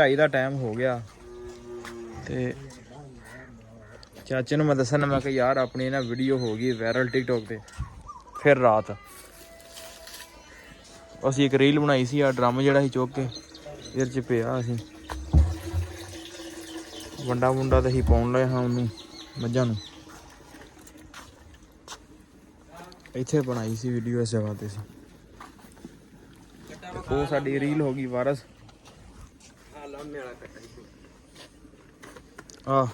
ਢਾਈ ਦਾ ਟਾਈਮ ਹੋ ਗਿਆ ਤੇ ਚਾਚੇ ਨੂੰ ਮੈਂ ਦੱਸਣਾ ਮੈਂ ਕਿ ਯਾਰ ਆਪਣੀ ਨਾ ਵੀਡੀਓ ਹੋ ਗਈ ਵਾਇਰਲ ਟਿਕਟੋਕ ਤੇ। ਫਿਰ ਰਾਤ ਅਸੀਂ ਇੱਕ ਰੀਲ ਬਣਾਈ ਸੀ, ਆ ਡਰਮ ਜਿਹੜਾ ਸੀ ਚੁੱਕ ਕੇ ਇਹਦੇ 'ਚ ਪਿਆ, ਅਸੀਂ ਵੰਡਾ ਮੁੰਡਾ ਤਾਂ ਅਸੀਂ ਪਾਉਣ ਲਏ ਹਾਂ ਉਹਨੂੰ, ਮੱਝਾਂ ਨੂੰ। ਇੱਥੇ ਬਣਾਈ ਸੀ ਵੀਡੀਓ ਇਸ ਜਗ੍ਹਾ ਤੇ ਸੀ, ਉਹ ਸਾਡੀ ਰੀਲ ਹੋ ਗਈ ਵਾਇਰਸ। ਆ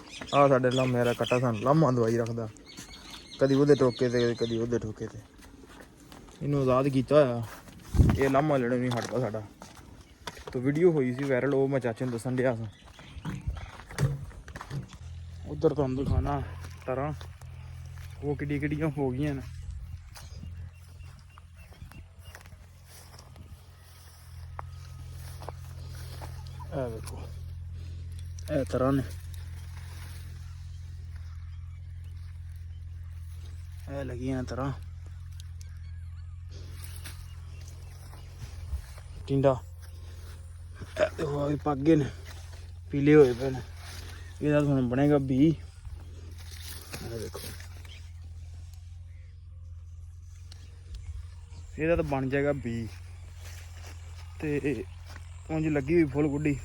ਸਾਡੇ ਲਾਮੇ ਵਾਲਾ ਕੱਟਾ ਸਾਨੂੰ ਲਾਮਾ ਦਵਾਈ ਰੱਖਦਾ, ਕਦੀ ਉਹਦੇ ਟੋਕੇ ਤੇ ਕਦੀ ਉਹਦੇ ਟੋਕੇ ਤੇ। ਇਹਨੂੰ ਆਜ਼ਾਦ ਕੀਤਾ ਹੋਇਆ, ਇਹ ਲਾਮਾ ਲੈਣੇ ਨਹੀਂ ਹਟਦਾ ਸਾਡਾ। ਤਾਂ ਵੀਡੀਓ ਹੋਈ ਸੀ ਵਾਇਰਲ, ਉਹ ਮੈਂ ਚਾਚੇ ਨੂੰ ਦੱਸਣ ਡਿਆ ਸਾਂ। ਉੱਧਰ ਤੁਹਾਨੂੰ ਦਿਖਾਣਾ ਤਰ੍ਹਾਂ ਉਹ ਕਿੱਡੀਆਂ ਹੋ ਗਈਆਂ ਨੇ। ਇਹ ਵੇਖੋ ਇਹ ਤਰ੍ਹਾਂ ਨੇ, ਇਹ ਲੱਗੀਆਂ ਤਰ੍ਹਾਂ ਟਿੰਡਾ। ਇਹ ਦੇਖੋ ਆ ਵੀ ਪੱਕ ਗਏ ਨੇ, ਪੀਲੇ ਹੋਏ ਪਏ ਨੇ। ਇਹਦਾ ਹੁਣ ਬਣੇਗਾ ਬੀ। ਇਹ ਦੇਖੋ ਇਹਦਾ ਤਾਂ ਬਣ ਜਾਏਗਾ ਬੀ। ਤੇ ਉਂਝ ਲੱਗੀ ਹੋਈ ਫੁੱਲ ਗੁੱਡੀ,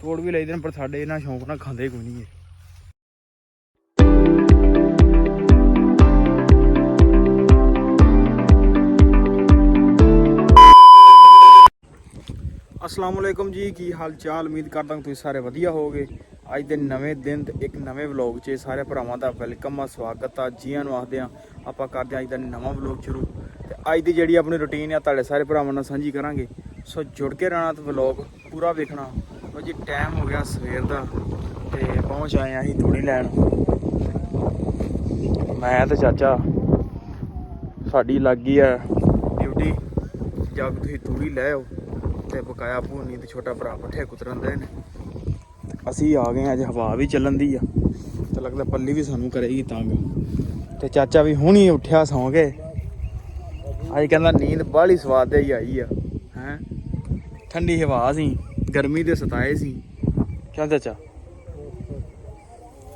ਤੋੜ ਵੀ ਲਈਦੇ ਨੇ, ਪਰ ਸਾਡੇ ਇਹਨਾਂ ਸ਼ੌਂਕ ਨਾਲ ਖਾਂਦੇ ਕੋਈ ਨਹੀਂ ਹੈ। अस्सलाम वालेकुम जी, की हाल चाल। उम्मीद करता हूँ तुम सारे वधिया होगे। अज के नवे दिन एक नवे व्लॉग च सारे भरावां दा वेलकम आ, स्वागत आ, जियां नूं आखदे आं। आपां करदे आं अज दा नवां व्लॉग शुरू। ते अज दी जिहड़ी अपनी रूटीन आ तुहाडे सारे भरावां नाल सांझी करांगे, सो जुड़ के रहना ते व्लॉग पूरा वेखना। और जी टाइम हो गया सवेर दा ते पहुँच आए असीं तूड़ी लैण। मैं ते चाचा साडी लग गई है ड्यूटी, जब तुसीं तूड़ी लै आओ। ਤੇ ਬਕਾਇਆ ਭੂਨੀ ਤੇ ਛੋਟਾ ਭਰਾ ਪੱਠੇ ਕੁਤਰਨ ਦੇ ਨੇ। ਅਸੀਂ ਆ ਗਏ ਅੱਜ, ਹਵਾ ਵੀ ਚੱਲਣ ਦੀ ਆ ਤੇ ਲੱਗਦਾ ਪੱਲੀ ਵੀ ਸਾਨੂੰ ਕਰੇਗੀ ਤੰਗ। ਤੇ ਚਾਚਾ ਵੀ ਹੁਣੀ ਉੱਠਿਆ ਸੌਂ ਕੇ, ਅੱਜ ਕਹਿੰਦਾ ਨੀਂਦ ਬਾਹਲੀ ਸਵਾਦ ਦੇ ਹੀ ਆਈ ਆ। ਹੈਂ ਠੰਡੀ ਹਵਾ ਸੀ, ਗਰਮੀ ਦੇ ਸਤਾਏ ਸੀ। ਕਿਉਂ ਚਾਚਾ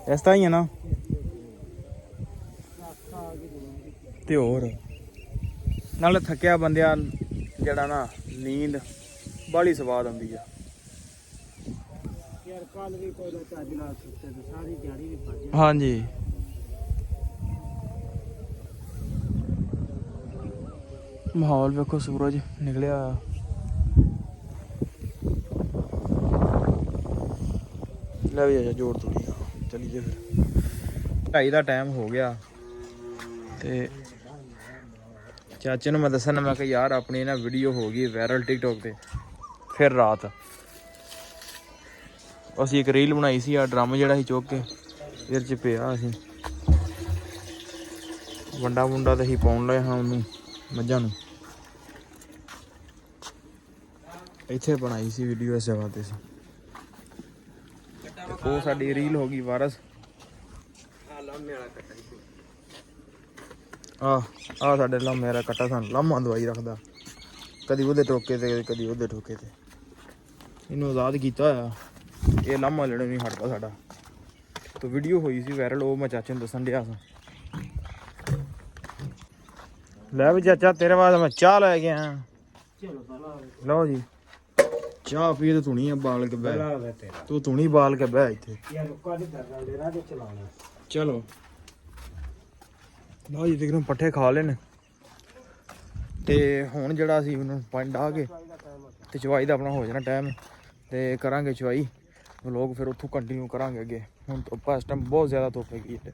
ਇਸ ਤਰ੍ਹਾਂ ਹੀ ਆ ਨਾ। ਤੇ ਹੋਰ ਨਾਲੇ ਥੱਕਿਆ ਬੰਦਿਆਂ ਜਿਹੜਾ ਨਾ, ਨੀਂਦ ਬਾਹਲੀ ਸਵਾਦ ਆਉਂਦੀ ਆ। ਹਾਂਜੀ ਮਾਹੌਲ ਵੇਖੋ, ਸੂਰਜ ਨਿਕਲਿਆ ਆ। ਲੈ ਵੀ ਆ ਜੋੜ ਤੋੜੀ, ਚਲੀਏ ਫਿਰ। ਢਾਈ ਦਾ ਟਾਈਮ ਹੋ ਗਿਆ ਤੇ ਚਾਚੇ ਨੂੰ ਮੈਂ ਦੱਸਣਾ ਮੈਂ ਕਿ ਯਾਰ ਆਪਣੀ ਨਾ ਵੀਡੀਓ ਹੋ ਗਈ ਵਾਇਰਲ ਟਿਕਟੋਕ ਤੇ। ਫਿਰ ਰਾਤ ਅਸੀਂ ਇੱਕ ਰੀਲ ਬਣਾਈ ਸੀ, ਆ ਡਰਮ ਜਿਹੜਾ ਸੀ ਚੁੱਕ ਕੇ ਇਹਦੇ 'ਚ ਪਿਆ, ਅਸੀਂ ਵੰਡਾ ਮੁੰਡਾ ਤਾਂ ਅਸੀਂ ਪਾਉਣ ਲਏ ਹਾਂ ਉਹਨੂੰ, ਮੱਝਾਂ ਨੂੰ। ਇੱਥੇ ਬਣਾਈ ਸੀ ਵੀਡੀਓ ਇਸ ਜਗ੍ਹਾ ਤੇ ਸੀ, ਉਹ ਸਾਡੀ ਰੀਲ ਹੋ ਗਈ ਵਾਇਰਸ। ਆ ਸਾਡੇ ਲਾਮੇ ਵਾਲਾ ਕੱਟਾ ਸਾਨੂੰ ਲਾਮਾ ਦਵਾਈ ਰੱਖਦਾ, ਕਦੀ ਉਹਦੇ ਟੋਕੇ ਤੇ ਕਦੀ ਉਹਦੇ ਟੋਕੇ ਤੇ। ਇਹਨੂੰ ਆਜ਼ਾਦ ਕੀਤਾ ਹੋਇਆ, ਇਹ ਲਾਮਾ ਲੈਣੇ ਨਹੀਂ ਹਟਦਾ ਸਾਡਾ। ਤਾਂ ਵੀਡੀਓ ਹੋਈ ਸੀ ਵਾਇਰਲ, ਉਹ ਮੈਂ ਚਾਚੇ ਨੂੰ ਦੱਸਣ ਡਿਆ ਸਾਂ। ਲੈ ਵੀ ਚਾਚਾ ਤੇਰੇ ਵਾਸਤੇ ਮੈਂ ਚਾਹ ਲੈ ਗਿਆ। ਲਓ ਜੀ ਚਾਹ ਪੀ ਤੇ ਧੁਣੀ ਆ ਬਾਲ ਕੇ ਬਹਿ, ਤੂੰ ਧੁਣੀ ਬਾਲ ਕੇ ਬਹਿ ਇੱਥੇ। ਚਲੋ ਲਓ ਜੀ, ਤਕਰੀਬਨ ਪੱਠੇ ਖਾ ਲੈਣ ਤੇ ਹੁਣ ਜਿਹੜਾ ਅਸੀਂ ਉਹਨੂੰ ਪਾਣੀ ਡਾਹ ਕੇ ਤੇ ਚਵਾਈ ਦਾ ਆਪਣਾ ਹੋ ਜਾਣਾ ਟਾਈਮ, ਤੇ ਕਰਾਂਗੇ ਚਵਾਈ। ਲੋਕ ਫਿਰ ਉੱਥੋਂ ਕੰਟੀਨਿਊ ਕਰਾਂਗੇ ਅੱਗੇ। ਹੁਣ ਧੁੱਪ ਇਸ ਟਾਈਮ ਬਹੁਤ ਜ਼ਿਆਦਾ ਧੁੱਪ ਹੈਗੀ ਹੈ।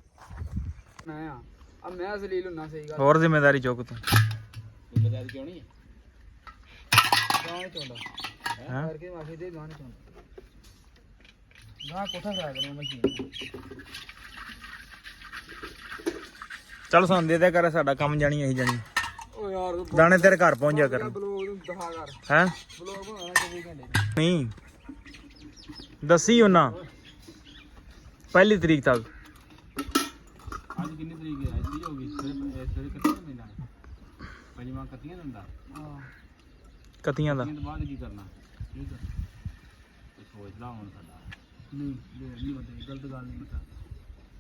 ਹੋਰ ਜ਼ਿੰਮੇਦਾਰੀ ਚੁੱਕ ਤੂੰ। ਜ਼ਿੰਮੇਦਾਰੀ ਕਿਉਂ ਨਹੀਂ ਚੱਲ ਸਾਨੂੰ ਦੇ ਦਿਆ ਕਰ, ਸਾਡਾ ਕੰਮ ਜਾਣੀ ਅਸੀਂ ਜਾਣੀ। ਦਾਣੇ ਤੇਰੇ ਘਰ ਪਹੁੰਚ ਜਾ ਕਰਨ ਹੈ। ਨਹੀਂ ਦੱਸੀ ਉਹਨਾਂ ਪਹਿਲੀ ਤਰੀਕ ਤੱਕ। ਅੱਜ ਕਿੰਨੀ ਤਰੀਕ ਹੈ? ਅੱਜ ਹੋ ਗਈ ਪੰਜਵਾਂ ਕੱਤੀਆਂ ਦਿੰਦਾ। ਕੱਤੀਆਂ ਦਾ ਬਾਅਦ ਕੀ ਕਰਨਾ? ਮਸਲਾ ਹੁਣ ਸਾਡਾ ਨਹੀਂ ਰੇਟ ਨਹੀਂ ਵਧੇ ਗਲਤ ਗੱਲ ਨਹੀਂ ਮਤਾ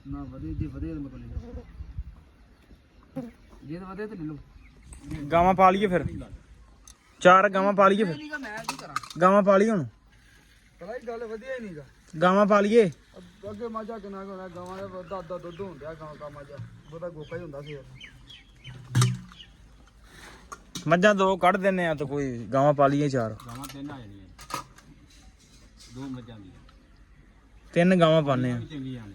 ਨਾ ਵਧੇ ਜੇ ਵਧੇ ਤਾਂ ਮਤਲਬ ਲੈ ਜੇ ਤਾਂ ਵਧੇ ਤਾਂ ਲੈ ਲਓ ਗਾਵਾਂ ਪਾ ਲਈਏ ਫਿਰ 4 ਗਾਵਾਂ ਪਾ ਲਈਏ ਫਿਰ ਮੈਂ ਕੀ ਕਰਾਂ ਗਾਵਾਂ ਪਾ ਲਈ ਹੁਣ ਪਤਾ ਹੀ ਗੱਲ ਵਧੀਆ ਹੀ ਨਹੀਂਗਾ ਗਾਵਾਂ ਪਾ ਲਈਏ ਅੱਗੇ ਮਾਝਾ ਕਿੰਨਾ ਕੁ ਹੋਣਾ ਗਾਵਾਂ ਦਾ ਅੱਧਾ ਦੁੱਧ ਹੁੰਦਾ ਗਾਂ ਦਾ ਮਾਝਾ ਉਹਦਾ ਗੋਕਾ ਹੀ ਹੁੰਦਾ ਸੀ ਮੱਝਾਂ 2 ਕੱਢ ਦਿੰਨੇ ਆ ਤਾਂ ਕੋਈ ਗਾਵਾਂ ਪਾ ਲਈਏ 4 ਗਾਵਾਂ 3 ਆ ਜਾਣੀਆਂ 2 ਮੱਝਾਂ ਦੀਆਂ 3 ਗਾਵਾਂ ਪਾਣੇ ਆ ਚੰਗੀਆਂ ਨੇ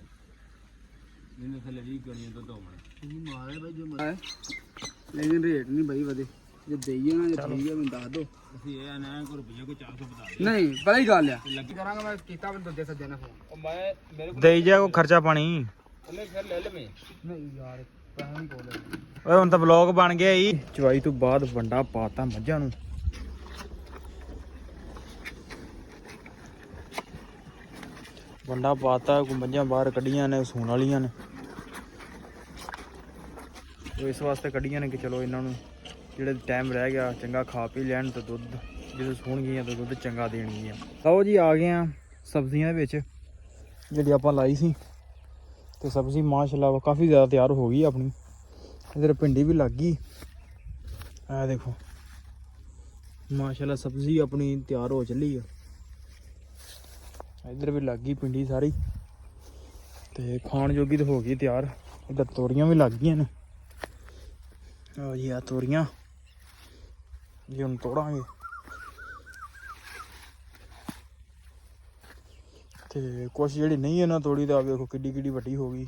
ਜਿਹਨੇ ਥੱਲੇ 20 ਗਣੀਆਂ ਦੁੱਧ ਹੋਣਾ ਮਾਰੇ ਬਾਈ ਜੋ ਮਾਰੇ ਲੇਕਿਨ ਰੇਟ ਨਹੀਂ ਬਾਈ ਵਧੇ ਜੇ ਦੇਈਏ ਨਾ ਜੇ ਠੀਕ ਹੈ ਮੈਨੂੰ ਦੱਸ ਦੋ ਅਸੀਂ ਇਹ ਨਾ ਕੋਈ ਰੁਪਈਆ ਕੋਈ 400 ਬਤਾ ਦੇ ਨਹੀਂ ਪਤਾ ਹੀ ਗੱਲ ਆ ਲੱਗੀ ਕਰਾਂਗਾ ਮੈਂ ਕੀਤਾ ਵੀ ਦੂਜੇ ਸੱਜੇ ਨੇ ਫੋਨ ਉਹ ਮੈਂ ਮੇਰੇ ਕੋਲ ਦੇਈ ਜਾ ਕੋ ਖਰਚਾ ਪਾਣੀ ਉਹਨੇ ਫਿਰ ਲੈ ਲਵੇਂ ਨਹੀਂ ਯਾਰ ਪੈਸਾ ਨਹੀਂ ਕੋਲ ਓਏ ਹੁਣ ਤਾਂ ਵਲੌਗ ਬਣ ਗਿਆ ਈ ਚਵਾਈ ਤੋਂ ਬਾਅਦ ਵੰਡਾ ਪਾਤਾ ਮੱਝਾਂ ਨੂੰ ਵੰਡਾ ਪਾਤਾ ਕੋ ਮੱਝਾਂ ਬਾਹਰ ਕੱਢੀਆਂ ਨੇ ਸੂਣ ਵਾਲੀਆਂ ਨੇ ਉਹ ਇਸ ਵਾਸਤੇ ਕੱਢੀਆਂ ਨੇ ਕਿ ਚਲੋ ਇਹਨਾਂ ਨੂੰ ਜਿਹੜੇ ਟਾਈਮ ਰਹਿ ਗਿਆ ਚੰਗਾ ਖਾ ਪੀ ਲੈਣ ਤੇ ਦੁੱਧ ਜਦੋਂ ਸੂਣਗੀਆਂ ਤਾਂ ਦੁੱਧ ਚੰਗਾ ਦੇਣਗੀਆਂ ਲਓ ਜੀ ਆ ਗਏ ਆ ਸਬਜ਼ੀਆਂ ਦੇ ਵਿੱਚ ਜਿਹੜੀ ਆਪਾਂ ਲਾਈ ਸੀ ਤੇ ਸਬਜ਼ੀ ਮਾਸ਼ਾਅੱਲਾ ਕਾਫੀ ਜ਼ਿਆਦਾ ਤਿਆਰ ਹੋ ਗਈ ਆਪਣੀ ਇਧਰ ਭਿੰਡੀ ਵੀ ਲੱਗ ਗਈ ਆ ਦੇਖੋ ਮਾਸ਼ਾਅੱਲਾ ਸਬਜ਼ੀ ਆਪਣੀ ਤਿਆਰ ਹੋ ਚੱਲੀ ਆ ਇਧਰ ਵੀ ਲੱਗ ਗਈ ਭਿੰਡੀ ਸਾਰੀ ਤੇ ਖਾਣ ਜੋਗੀ ਤਾਂ ਹੋ ਗਈ ਤਿਆਰ ਇਧਰ ਤੋਰੀਆਂ ਵੀ ਲੱਗ ਗਈਆਂ ਨੇ ਆ ਜੀ ਆ ਤੋਰੀਆਂ ਜੀ ਹੁਣ ਤੋੜਾਂਗੇ ਤੇ ਕੁਛ ਜਿਹੜੀ ਨਹੀਂ ਇਹਨਾਂ ਤੋੜੀ ਤਾਂ ਆ ਵੇਖੋ ਕਿੱਡੀ ਕਿੱਡੀ ਵੱਡੀ ਹੋ ਗਈ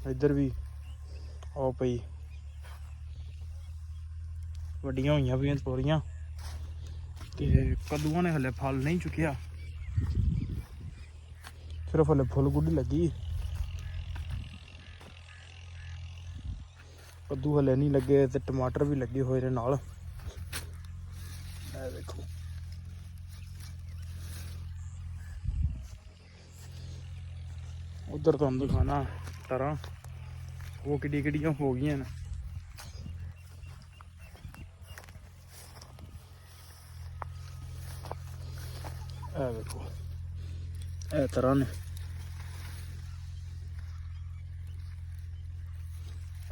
ਇੱਧਰ ਵੀ ਉਹ ਪਈ ਵੱਡੀਆਂ ਹੋਈਆਂ ਪਈਆਂ ਤੋਰੀਆਂ ਤੇ ਕੱਦੂਆਂ ਨੇ ਹਲੇ ਫਲ ਨਹੀਂ ਚੁੱਕਿਆ ਸਿਰਫ ਹਲੇ ਫੁੱਲ ਗੁੱਡੀ ਲੱਗੀ ਕੱਦੂ ਹਲੇ ਨਹੀਂ ਲੱਗੇ ਤੇ ਟਮਾਟਰ ਵੀ ਲੱਗੇ ਹੋਏ ਨੇ ਨਾਲ ਇਹ ਦੇਖੋ ਉਧਰ ਤੁਹਾਨੂੰ ਦਿਖਾਣਾ ਤਰ੍ਹਾਂ ਉਹ ਕਿੱਡੀ ਕਿੱਡੀਆਂ ਹੋ ਗਈਆਂ ਨੇ ਇਹ ਦੇਖੋ ਇਹ ਤਰ੍ਹਾਂ ਨੇ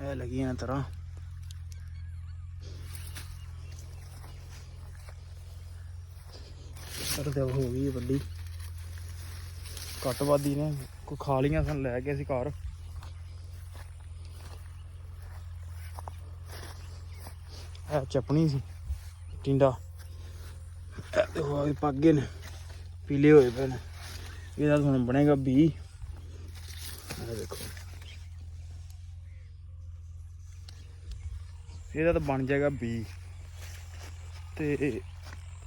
ਇਹ ਲੱਗੀਆਂ ਤਰ੍ਹਾਂ ਤੇ ਹੋ ਗਈ ਵੱਡੀ ਘੱਟ ਵਾਦੀ ਨੇ ਕੋਈ ਖਾ ਲੀਆਂ ਸਨ ਲੈ ਕੇ ਅਸੀਂ ਘਰ ਇਹ ਚਪਣੀ ਸੀ ਟਿੰਡਾ ਇਹ ਦੇਖੋ ਇਹ ਪੱਕ ਗਏ ਨੇ ਪੀਲੇ ਹੋਏ ਪਏ ਨੇ ਇਹਦਾ ਹੁਣ ਬਣੇਗਾ ਬੀ ਇਹ ਦੇਖੋ ਇਹਦਾ ਤਾਂ ਬਣ ਜਾਏਗਾ ਬੀ ਤੇ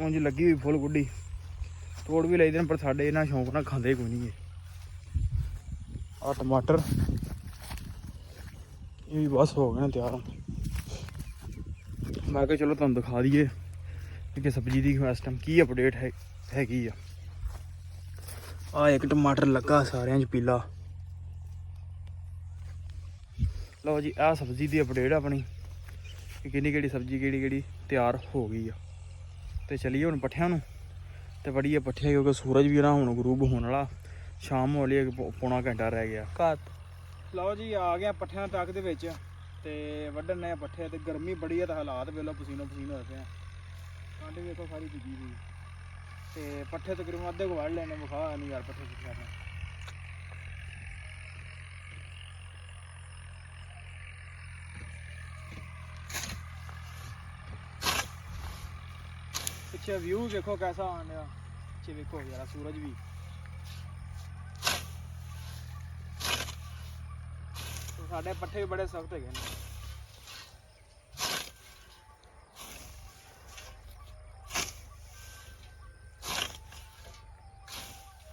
ਉਂਝ ਲੱਗੀ ਹੋਈ ਫੁੱਲ ਗੁੱਡੀ ਤੋੜ ਵੀ ਲਈਦੇ ਨੇ ਪਰ ਸਾਡੇ ਇਹਨਾਂ ਸ਼ੌਂਕ ਨਾਲ ਖਾਂਦੇ ਕੋਈ ਨਹੀਂ ਆ ਟਮਾਟਰ ਇਹ ਵੀ ਬਸ ਹੋ ਗਏ ਨੇ ਤਿਆਰ ਮੈਂ ਕਿਹਾ ਚਲੋ ਤੁਹਾਨੂੰ ਦਿਖਾ ਦਈਏ ਕਿ ਸਬਜ਼ੀ ਦੀ ਇਸ ਟਾਈਮ ਕੀ ਅਪਡੇਟ ਹੈਗੀ ਆ ਇੱਕ ਟਮਾਟਰ ਲੱਗਾ ਸਾਰਿਆਂ 'ਚ ਪੀਲਾ ਲਓ ਜੀ ਆਹ ਸਬਜ਼ੀ ਦੀ ਅਪਡੇਟ ਆਪਣੀ ਕਿਹੜੀ ਕਿਹੜੀ ਸਬਜ਼ੀ ਕਿਹੜੀ ਤਿਆਰ ਹੋ ਗਈ ਆ ਤੇ ਚਲੀਏ ਹੁਣ ਪੱਠਿਆਂ ਨੂੰ ਤੇ ਵੜੀਏ ਪੱਠੇ ਕਿਉਂਕਿ ਸੂਰਜ ਵੀ ਨਾ ਹੁਣ ਗਰੂਬ ਹੋਣ ਵਾਲਾ ਸ਼ਾਮ ਹੋ ਲਈ ਪੌਣਾ ਘੰਟਾ ਰਹਿ ਗਿਆ ਘਾਤ ਲਓ ਜੀ ਆ ਗਿਆ ਪੱਠਿਆਂ ਤੱਕ ਦੇ ਵਿੱਚ ਤੇ ਵੱਢਣ ਨੇ ਪੱਠੇ ਤੇ ਗਰਮੀ ਬੜੀ ਆ ਤਾਂ ਹਾਲਾਤ ਵੇਲੋ ਪਸੀਨੋ ਪਸੀਨ ਹੋਏ ਪਏ ਆ ਠੰਡ ਵੀ ਵੇਖੋ ਸਾਰੀ ਭਿੱਜੀ ਹੋਈ ਤੇ ਪੱਠੇ ਤਕਰੀਬਨ ਅੱਧੇ ਕੁ ਵੱਢ ਲੈਣੇ ਵਿਖਾ ਨਹੀਂ ਯਾਰ ਪੱਠੇ ਕਿੱਥੇ ਆ ਪਿੱਛੇ ਵਿਊ ਦੇਖੋ ਕੈਸਾ ਆਣ ਰਿਹਾ ਪਿੱਛੇ ਵੇਖੋ ਯਾਰ ਸੂਰਜ ਵੀ ਸਾਡੇ ਪੱਠੇ ਵੀ ਬੜੇ ਸਖਤ ਹੈਗੇ ਨੇ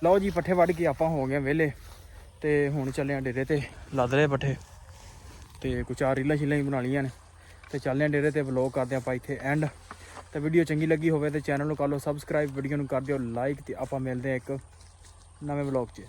ਲਓ ਜੀ ਪੱਠੇ ਵੱਢ ਕੇ ਆਪਾਂ ਹੋ ਗਏ ਵਿਹਲੇ ਤੇ ਹੁਣ ਚੱਲੇ ਆ ਡੇਰੇ ਤੇ ਲੱਦ ਰਹੇ ਪੱਠੇ ਤੇ ਕੁਝ 4 ਰੀਲਾਂ ਛਿੱਲਾਂ ਹੀ ਬਣਾ ਲਈਆਂ ਨੇ ਤੇ ਚੱਲਦੇ ਆ ਡੇਰੇ ਤੇ ਵਲੌਗ ਕਰਦੇ ਆਪਾਂ ਇੱਥੇ ਐਂਡ ਤੇ ਵੀਡੀਓ ਚੰਗੀ ਲੱਗੀ ਹੋਵੇ ਤੇ ਚੈਨਲ ਨੂੰ ਕਰ ਲਓ ਸਬਸਕ੍ਰਾਈਬ ਵੀਡੀਓ ਨੂੰ ਕਰ ਦਿਓ ਲਾਈਕ ਤੇ ਆਪਾਂ ਮਿਲਦੇ ਆ ਇੱਕ ਨਵੇਂ ਵਲੌਗ 'ਚ